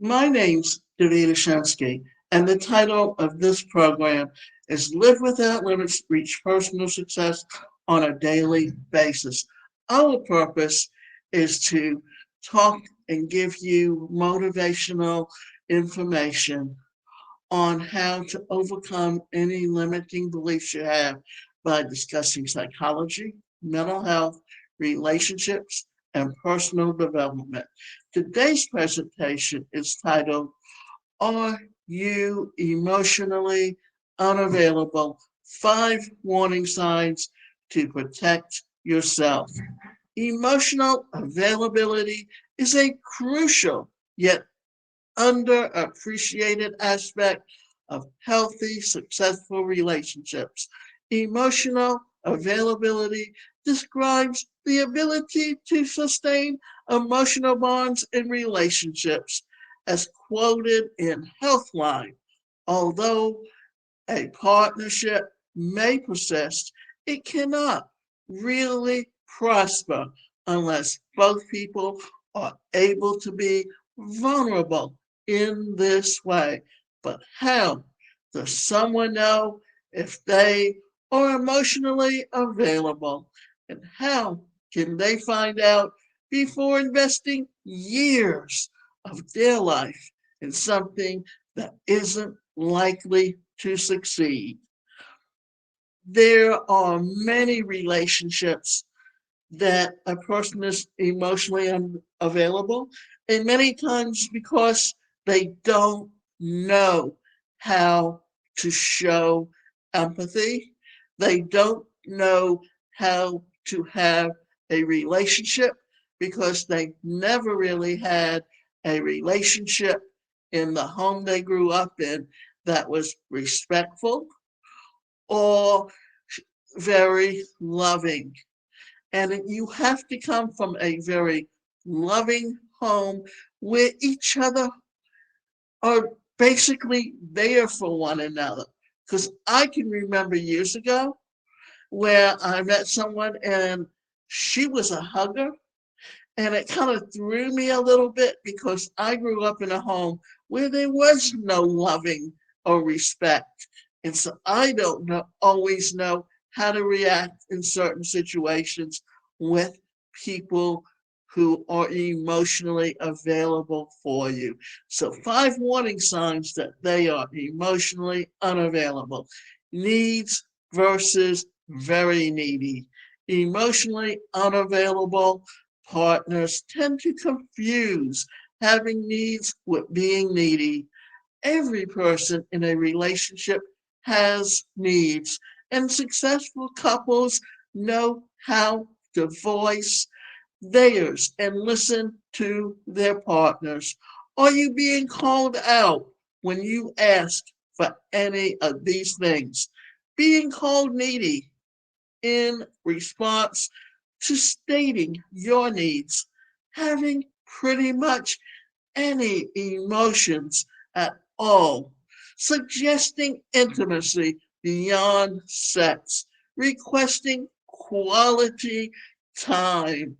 My name's Davida Shensky, and the title of this program is Live Without Limits, Reach Personal Success on a Daily Basis. Our purpose is to talk and give you motivational information on how to overcome any limiting beliefs you have by discussing psychology, mental health, relationships, and personal development. Today's presentation is titled, Are You Emotionally Unavailable? 5 Warning Signs to Protect Yourself. Emotional availability is a crucial yet underappreciated aspect of healthy, successful relationships. Emotional availability describes the ability to sustain emotional bonds in relationships, as quoted in Healthline. Although a partnership may persist, it cannot really prosper unless both people are able to be vulnerable in this way. But how does someone know if they are emotionally available? And how can they find out before investing years of their life in something that isn't likely to succeed? There are many relationships that a person is emotionally unavailable, and many times because they don't know how to show empathy, they don't know how to have a relationship because they never really had a relationship in the home they grew up in that was respectful or very loving. And you have to come from a very loving home where each other are basically there for one another. Because I can remember years ago where I met someone and she was a hugger. And it kind of threw me a little bit because I grew up in a home where there was no loving or respect. And so I don't always know how to react in certain situations with people who are emotionally available for you. So, 5 warning signs that they are emotionally unavailable. Needs versus very needy. Emotionally unavailable partners tend to confuse having needs with being needy. Every person in a relationship has needs, and successful couples know how to voice theirs and listen to their partners. Are you being called out when you ask for any of these things? Being called needy in response to stating your needs, having pretty much any emotions at all, suggesting intimacy beyond sex, requesting quality time,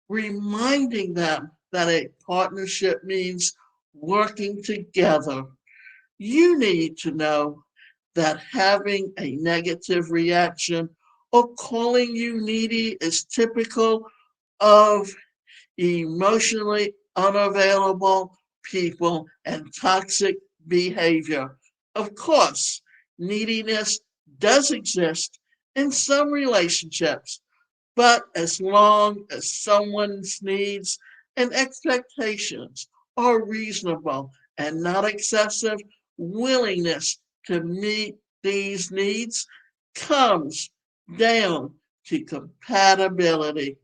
reminding them that a partnership means working together. You need to know that having a negative reaction or calling you needy is typical of emotionally unavailable people and toxic behavior. Of course, neediness does exist in some relationships, but as long as someone's needs and expectations are reasonable and not excessive, willingness to meet these needs comes down to compatibility.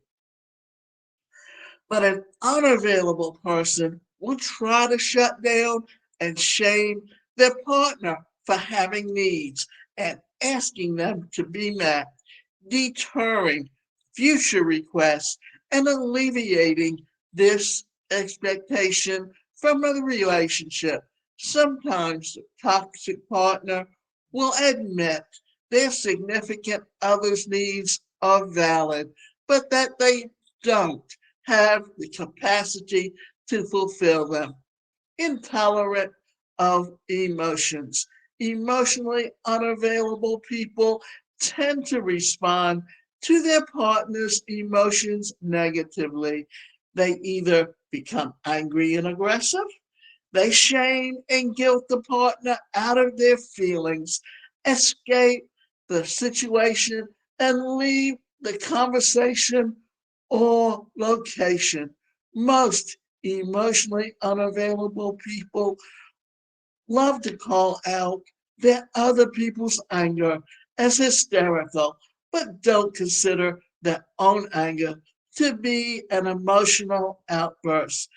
But an unavailable person will try to shut down and shame their partner for having needs and asking them to be met, deterring future requests and alleviating this expectation from a relationship. Sometimes the toxic partner will admit their significant other's needs are valid, but that they don't have the capacity to fulfill them. Intolerant of emotions. Emotionally unavailable people tend to respond to their partner's emotions negatively. They either become angry and aggressive, they shame and guilt the partner out of their feelings, escape the situation, and leave the conversation or location. Most emotionally unavailable people love to call out their other people's anger as hysterical, but don't consider their own anger to be an emotional outburst.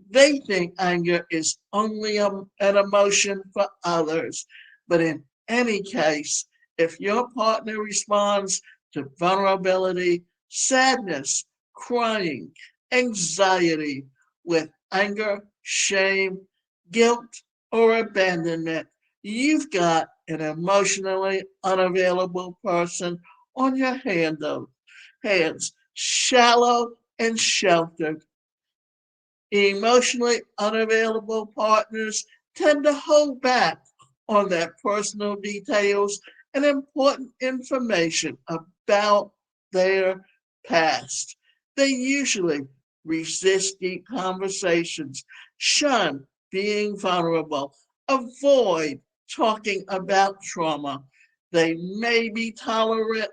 They think anger is only an emotion for others. But in any case, if your partner responds to vulnerability, sadness, crying, anxiety with anger, shame, guilt, or abandonment, you've got an emotionally unavailable person on your hands, shallow and sheltered. Emotionally unavailable partners tend to hold back on their personal details and important information about their past. They usually resist deep conversations, shun being vulnerable, avoid talking about trauma. They may be tolerant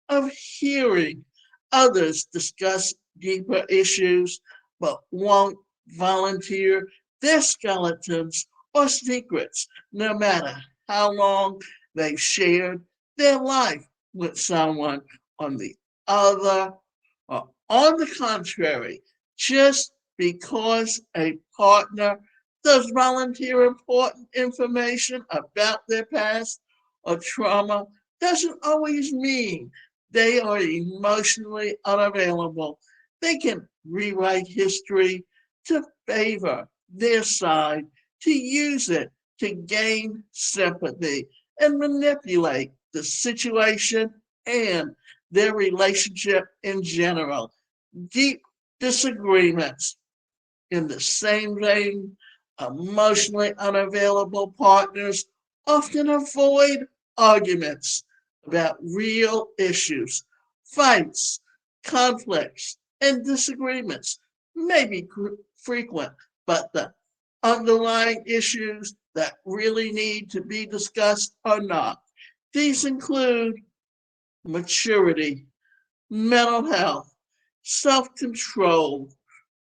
of hearing others discuss deeper issues, but won't volunteer their skeletons or secrets, no matter how long they've shared their life with someone. On the other, or on the contrary, just because a partner does volunteer important information about their past or trauma doesn't always mean they are emotionally unavailable. They can rewrite history to favor their side, to use it to gain sympathy and manipulate the situation and their relationship in general. Deep disagreements in the same vein, emotionally unavailable partners often avoid arguments about real issues. Fights, conflicts, and disagreements may be frequent, but the underlying issues that really need to be discussed are not. These include maturity, mental health, self control,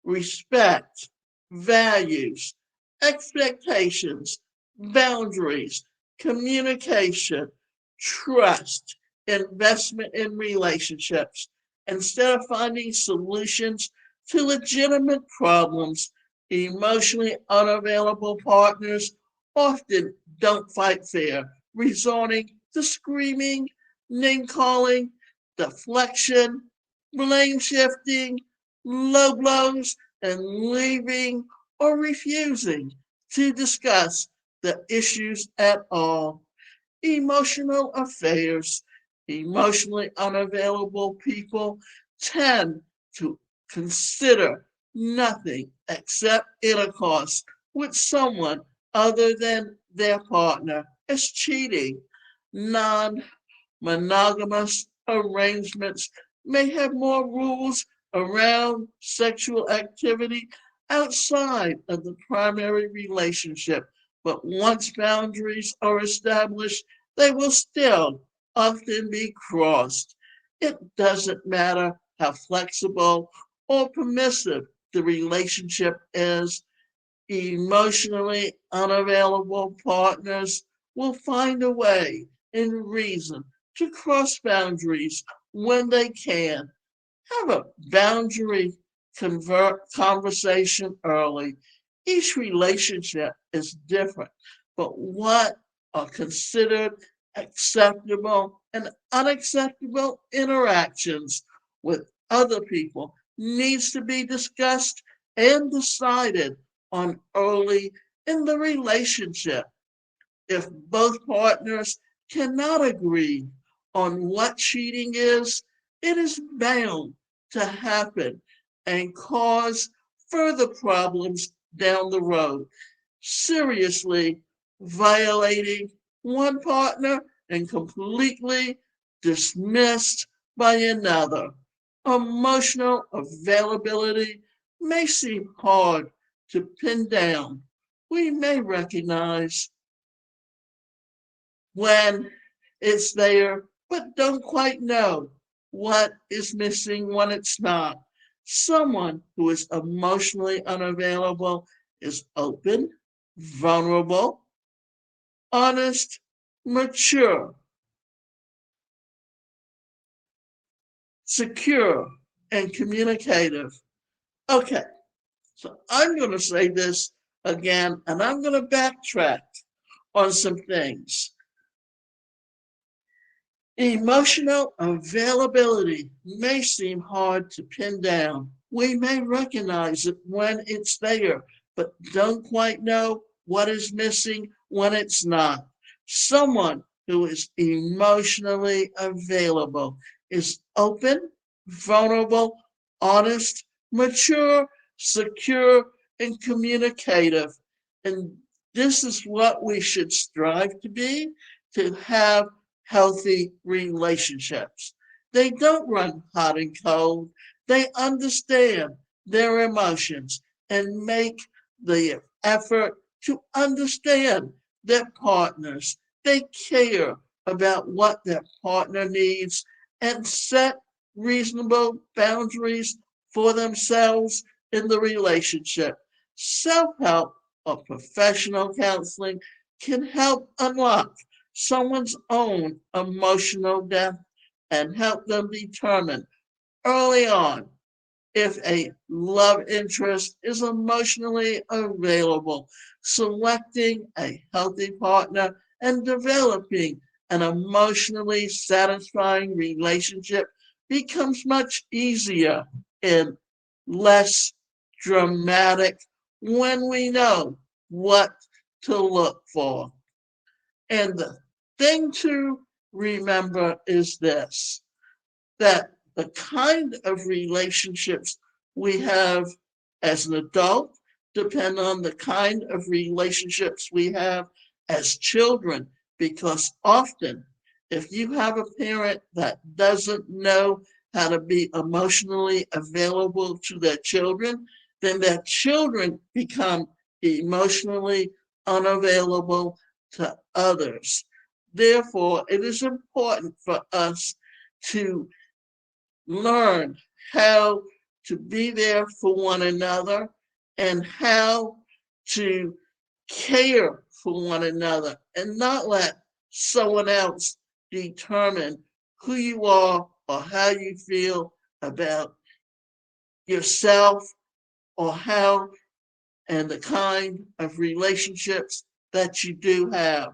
respect, values, expectations, boundaries, communication, trust, investment in relationships. Instead of finding solutions to legitimate problems, emotionally unavailable partners often don't fight fair, resorting to screaming, name calling, deflection, blame shifting, low blows, and leaving or refusing to discuss the issues at all. Emotional affairs, emotionally unavailable people tend to consider nothing except intercourse with someone other than their partner as cheating. Non monogamous arrangements may have more rules around sexual activity outside of the primary relationship, but once boundaries are established, they will still often be crossed. It doesn't matter how flexible or permissive the relationship is, emotionally unavailable partners will find a way and reason to cross boundaries when they can. Have a boundary conversation early. Each relationship is different, but what are considered acceptable and unacceptable interactions with other people needs to be discussed and decided on early in the relationship. If both partners cannot agree on what cheating is, it is bound to happen and cause further problems down the road. Seriously violating one partner and completely dismissed by another. Emotional availability may seem hard to pin down. We may recognize when it's there, but don't quite know what is missing when it's not. Someone who is emotionally unavailable is open, vulnerable, honest, mature, secure, and communicative. Okay, so I'm going to say this again, and I'm going to backtrack on some things. Emotional availability may seem hard to pin down. We may recognize it when it's there, but don't quite know what is missing when it's not. Someone who is emotionally available is open, vulnerable, honest, mature, secure, and communicative. And this is what we should strive to have healthy relationships. They don't run hot and cold. They understand their emotions and make the effort to understand their partners. They care about what their partner needs and set reasonable boundaries for themselves in the relationship. Self help or professional counseling can help unlock someone's own emotional depth and help them determine early on if a love interest is emotionally available. Selecting a healthy partner and developing an emotionally satisfying relationship becomes much easier and less dramatic when we know what to look for. And the thing to remember is this, that the kind of relationships we have as an adult depend on the kind of relationships we have as children. Because often, if you have a parent that doesn't know how to be emotionally available to their children, then their children become emotionally unavailable to others. Therefore, it is important for us to learn how to be there for one another and how to care for one another and not let someone else determine who you are or how you feel about yourself or how and the kind of relationships that you do have.